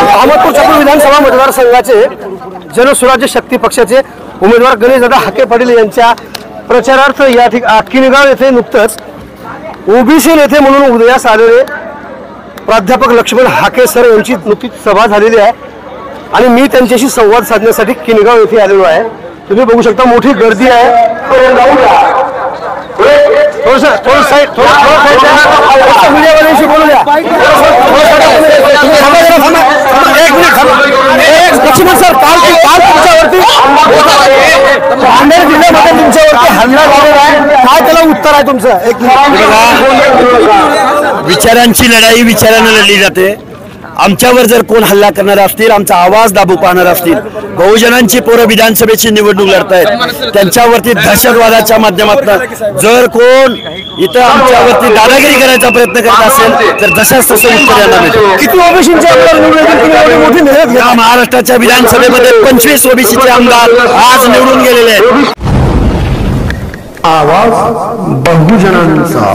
अहमदपूर चपळ विधानसभा मतदारसंघाचे जनसुराज्य शक्ती पक्षाचे उमेदवार गणेशदादा हाके पाटील यांच्या प्रचारार्थ या किनगाव येथे नुकतंच ओबीसी नेते म्हणून उदयास आलेले प्राध्यापक लक्ष्मण हाके सर यांची नुकतीच सभा झालेली आहे आणि मी त्यांच्याशी संवाद साधण्यासाठी किनगाव येथे आलेलो आहे। तुम्ही बघू शकता मोठी गर्दी आहे। मीडियावाल्यांशी बोलू द्या। लक्ष्मण सर काल तुमच्यावरती नांदेड जिल्ह्यामध्ये तुमच्यावरती हल्ला झालेला आहे, काय त्याला उत्तर आहे तुमचं? एक विचारांची लढाई विचारांना लढली जाते। आमच्यावर जर कोण हल्ला करणार असतील, आमचा आवाज दाबू पाहणार असतील, बहुजनांची पोरं विधानसभेची निवडणूक लढतायत, त्यांच्यावरती दहशतवादाच्या माध्यमातून जर कोण इथं आमच्यावरती दादागिरी करायचा प्रयत्न करत असेल तर जशाच तसं उत्तर यांना मिळेल। किती ओबीसींचे आमदार मोठी मेहनत या महाराष्ट्राच्या विधानसभेमध्ये 25 ओबीसीचे आमदार आज निवडून गेलेले आहेत। आवाज बहुजनांचा।